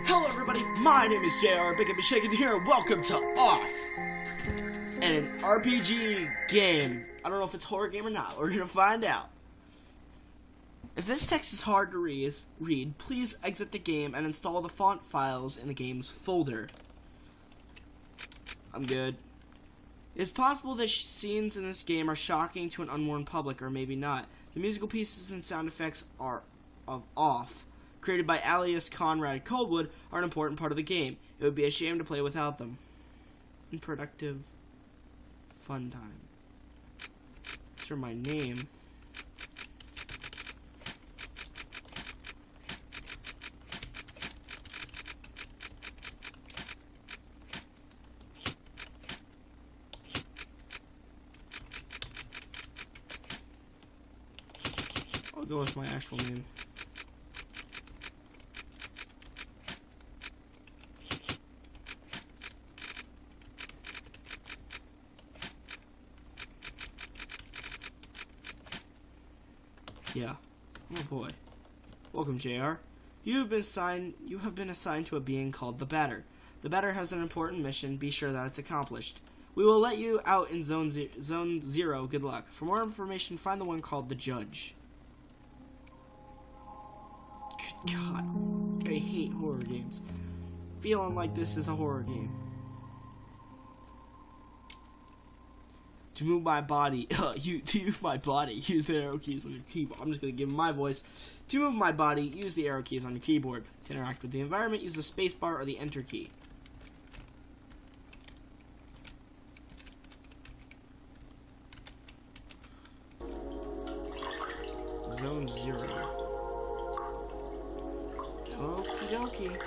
Hello everybody, my name is JR, Big and Be Shaken here, and welcome to Off! And an RPG game. I don't know if it's a horror game or not, we're gonna find out. If this text is hard to read, please exit the game and install the font files in the game's folder. I'm good. It's possible that scenes in this game are shocking to an unwarned public, or maybe not. The musical pieces and sound effects are off, created by alias Conrad Coldwood, are an important part of the game. It would be a shame to play without them. Unproductive fun time. Enter my name. I'll go with my actual name. Yeah. Oh boy. Welcome, JR. You have been assigned to a being called the Batter. The Batter has an important mission. Be sure that it's accomplished. We will let you out in Zone 0. Good luck. For more information, find the one called the Judge. Good God. I hate horror games. Feeling like this is a horror game. To move my body, use the arrow keys on your keyboard. I'm just going to give my voice. To move my body, use the arrow keys on your keyboard. To interact with the environment, use the space bar or the enter key. Zone 0. Okie dokie.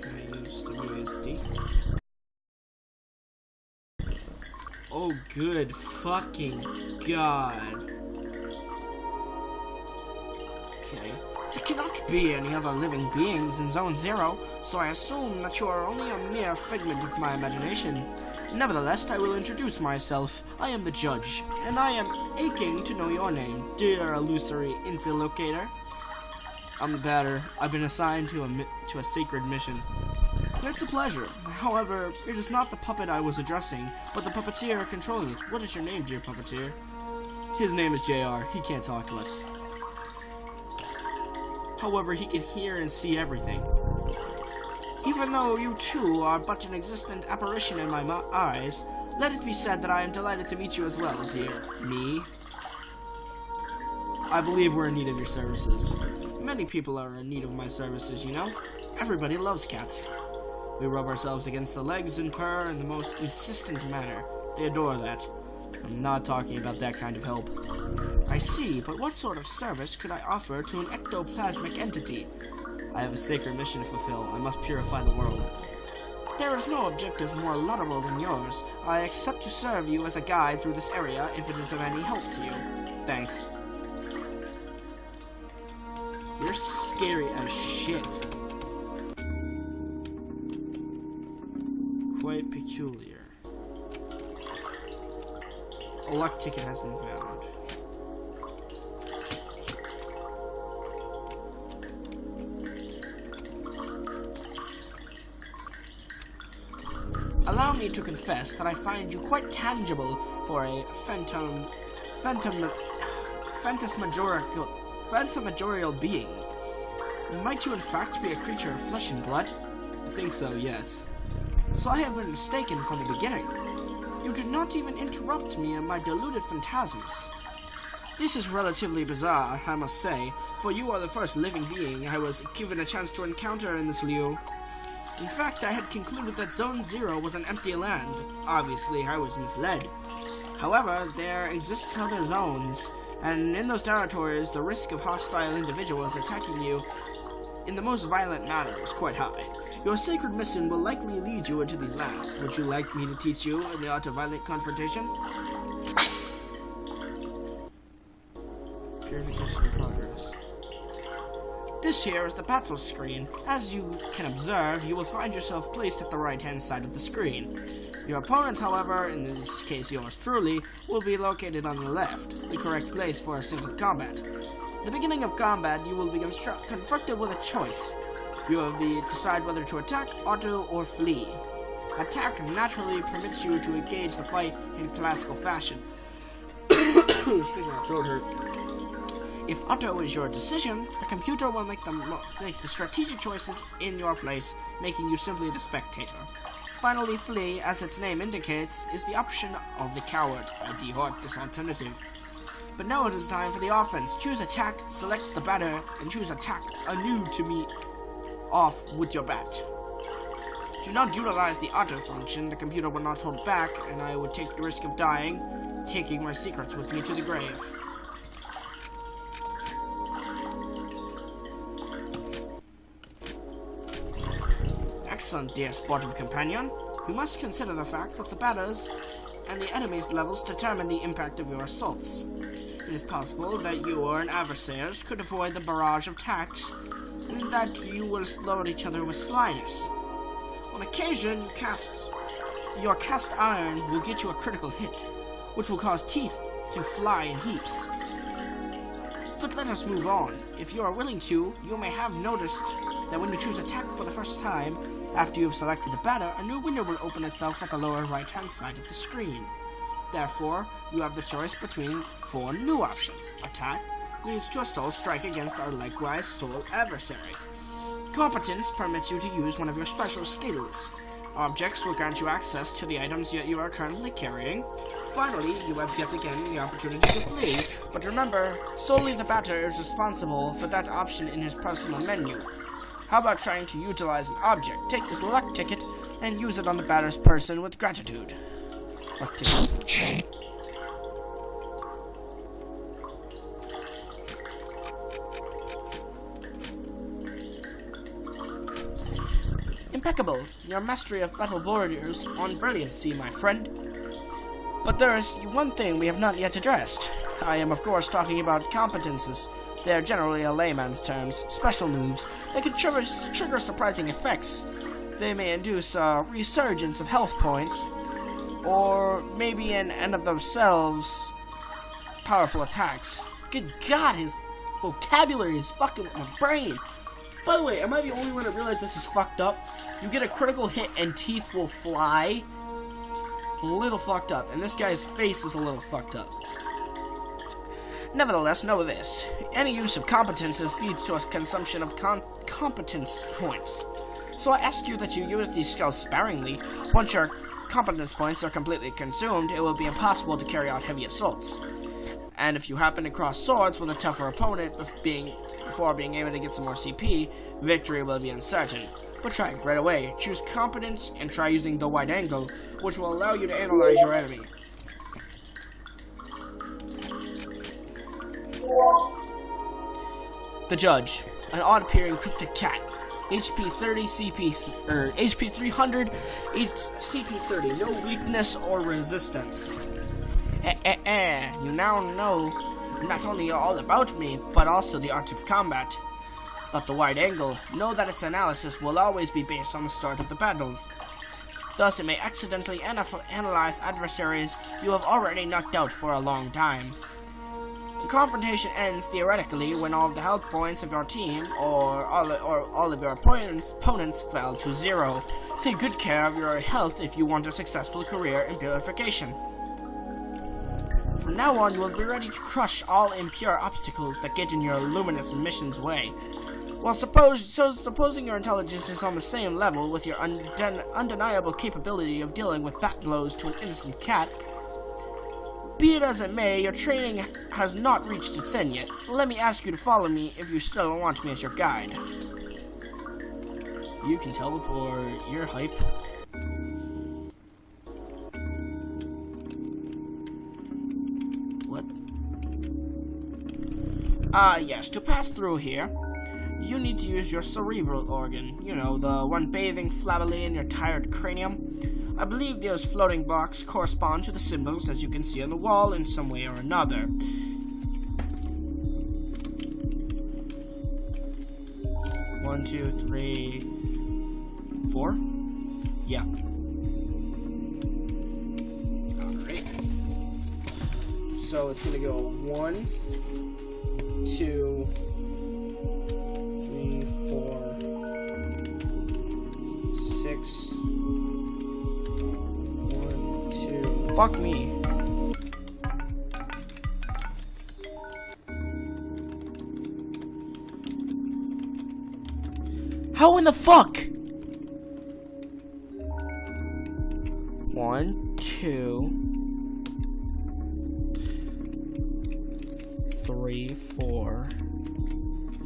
Can I use the USD? Oh, good fucking God. Okay. There cannot be any other living beings in Zone 0, so I assume that you are only a mere figment of my imagination. Nevertheless, I will introduce myself. I am the Judge, and I am aching to know your name, dear illusory interlocutor. I'm the Batter. I've been assigned to a sacred mission. It's a pleasure. However, it is not the puppet I was addressing, but the puppeteer controlling it. What is your name, dear puppeteer? His name is JR. He can't talk to us. However, he can hear and see everything. Even though you two are but an existent apparition in my eyes, let it be said that I am delighted to meet you as well, dear me. I believe we're in need of your services. Many people are in need of my services, you know. Everybody loves cats. We rub ourselves against the legs and purr in the most insistent manner. They adore that. I'm not talking about that kind of help. I see, but what sort of service could I offer to an ectoplasmic entity? I have a sacred mission to fulfill. I must purify the world. There is no objective more laudable than yours. I accept to serve you as a guide through this area if it is of any help to you. Thanks. You're scary as shit. Quite peculiar. A luck ticket has been found. Allow me to confess that I find you quite tangible for a phantasmagorial being. Might you in fact be a creature of flesh and blood? I think so, yes. So I have been mistaken from the beginning. You did not even interrupt me in my deluded phantasms. This is relatively bizarre, I must say, for you are the first living being I was given a chance to encounter in this lieu. In fact, I had concluded that Zone 0 was an empty land. Obviously, I was misled. However, there exists other zones, and in those territories, the risk of hostile individuals attacking you in the most violent manner is quite high. Your sacred mission will likely lead you into these lands. Would you like me to teach you in the art of violent confrontation? Purification in progress. This here is the battle screen. As you can observe, you will find yourself placed at the right-hand side of the screen. Your opponent, however, in this case yours truly, will be located on the left, the correct place for a single combat. the beginning of combat, you will be confronted with a choice. You will decide whether to attack, auto, or flee. Attack naturally permits you to engage the fight in classical fashion. Speaking of throat hurt. If auto is your decision, the computer will make the strategic choices in your place, making you simply the spectator. Finally, flee, as its name indicates, is the option of the coward. I dehort this alternative. But now it is time for the offense. Choose attack, select the batter, and choose attack anew to meet off with your bat. Do not utilize the auto function. The computer will not hold back, and I would take the risk of dying, taking my secrets with me to the grave. Excellent, dear sportive companion. We must consider the fact that the batters and the enemy's levels determine the impact of your assaults. It is possible that you or an adversary could avoid the barrage of attacks, and that you will load each other with slyness. On occasion, your cast iron will get you a critical hit, which will cause teeth to fly in heaps. But let us move on. If you are willing to, you may have noticed that when you choose attack for the first time, after you have selected the batter, a new window will open itself at the lower right-hand side of the screen. Therefore, you have the choice between 4 new options. Attack leads to a soul strike against a likewise soul adversary. Competence permits you to use one of your special skills. Objects will grant you access to the items that you are currently carrying. Finally, you have yet again the opportunity to flee, but remember, solely the batter is responsible for that option in his personal menu. How about trying to utilize an object? Take this luck ticket and use it on the batter's person with gratitude. Luck ticket. Impeccable. Your mastery of battle borders on brilliancy, my friend. But there is one thing we have not yet addressed. I am, of course, talking about competences. They are generally a layman's terms, special moves that can trigger surprising effects. They may induce a resurgence of health points, or maybe an end of themselves powerful attacks. Good God, his vocabulary is fucking with my brain. By the way, am I the only one that realized this is fucked up? You get a critical hit and teeth will fly? A little fucked up, and this guy's face is a little fucked up. Nevertheless, know this. Any use of competences leads to a consumption of competence points. So I ask you that you use these skills sparingly. Once your competence points are completely consumed, it will be impossible to carry out heavy assaults. And if you happen to cross swords with a tougher opponent before being able to get some more CP, victory will be uncertain. But try it right away. Choose competence and try using the wide angle, which will allow you to analyze your enemy. The Judge, an odd-appearing cryptic cat. HP 30, HP 300, CP 30. No weakness or resistance. You now know not only all about me, but also the art of combat. But the wide angle, know that its analysis will always be based on the start of the battle. Thus, it may accidentally analyze adversaries you have already knocked out for a long time. The confrontation ends theoretically when all of the health points of your team or all of your opponents fell to 0. Take good care of your health if you want a successful career in purification. From now on, you will be ready to crush all impure obstacles that get in your luminous mission's way. Well, supposing your intelligence is on the same level with your undeniable capability of dealing with bat blows to an innocent cat, be it as it may, your training has not reached its end yet. Let me ask you to follow me if you still want me as your guide. You can teleport. You're hype. What? Yes, to pass through here, you need to use your cerebral organ. You know, the one bathing flabbily in your tired cranium. I believe those floating blocks correspond to the symbols as you can see on the wall in some way or another. One, 2, 3, 4? Yeah. Alright. So it's gonna go 1, 2, 3, 4, 6, 1, 2. Fuck me. How in the fuck? 1, 2, 3, 4,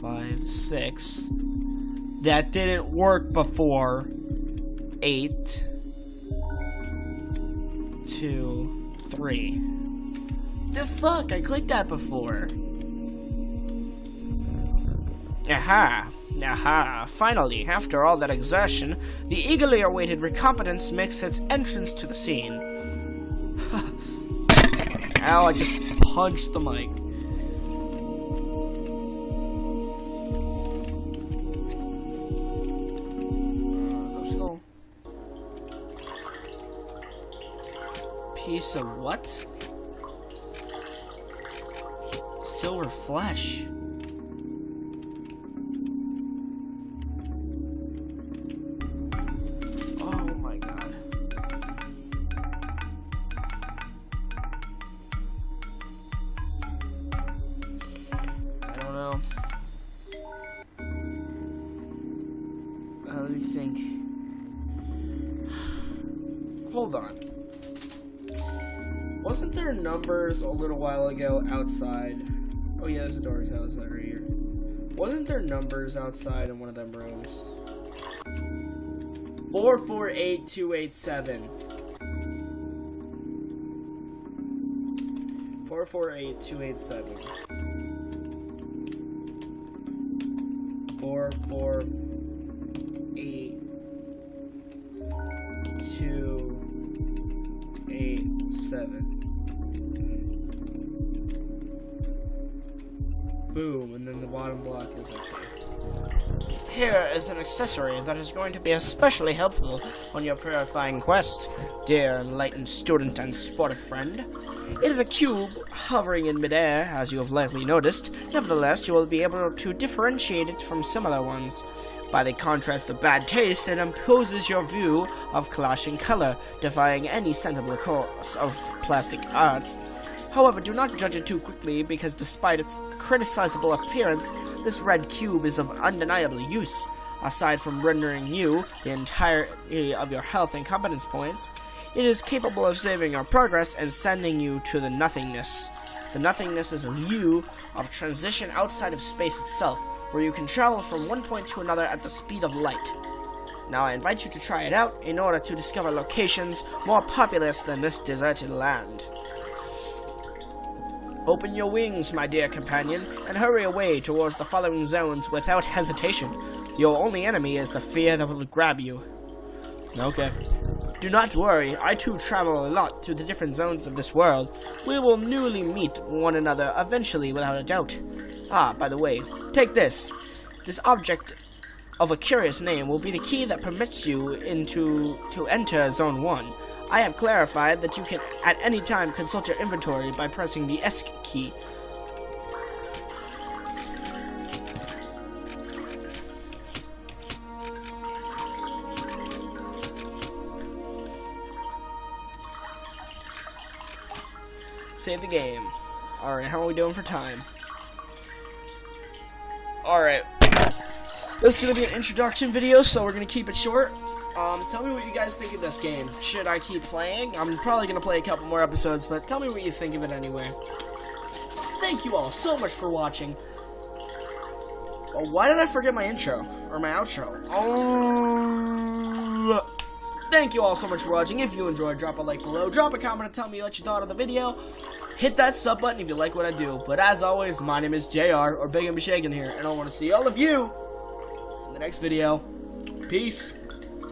5, 6. That didn't work before. 8, 2, 3. The fuck? I clicked that before. Aha! Aha! Finally, after all that exertion, the eagerly awaited recompetence makes its entrance to the scene. Ow, I just punched the mic. Let's go. Piece of what? Silver flesh. Let me think. Hold on. Wasn't there numbers a little while ago outside? Oh yeah, there's a door outside right here. Wasn't there numbers outside in one of them rooms? 448287. 448287. 448-287. Boom, and then the bottom block is okay. Here is an accessory that is going to be especially helpful on your purifying quest, dear enlightened student and sportive friend. It is a cube hovering in midair, as you have likely noticed. Nevertheless, you will be able to differentiate it from similar ones. By the contrast of bad taste, it imposes your view of clashing color, defying any sensible course of plastic arts. However, do not judge it too quickly, because despite its criticizable appearance, this red cube is of undeniable use. Aside from rendering you the entirety of your health and competence points, it is capable of saving your progress and sending you to the nothingness. The nothingness is a view of transition outside of space itself, where you can travel from one point to another at the speed of light. Now I invite you to try it out in order to discover locations more populous than this deserted land. Open your wings, my dear companion, and hurry away towards the following zones without hesitation. Your only enemy is the fear that will grab you. Okay. Do not worry, I too travel a lot through the different zones of this world. We will newly meet one another eventually, without a doubt. Ah, by the way, take this. This object of a curious name will be the key that permits you to enter Zone 1. I have clarified that you can at any time consult your inventory by pressing the ESC key. Save the game. Alright, how are we doing for time? Alright. This is going to be an introduction video, so we're going to keep it short. Tell me what you guys think of this game. Should I keep playing? I'm probably going to play a couple more episodes, but tell me what you think of it anyway. Thank you all so much for watching. Oh, why did I forget my intro? Or my outro? Oh, thank you all so much for watching. If you enjoyed, drop a like below. Drop a comment and tell me what you thought of the video. Hit that sub button if you like what I do. But as always, my name is JR, or Big and Be Shaken here, and I want to see all of you in the next video. Peace.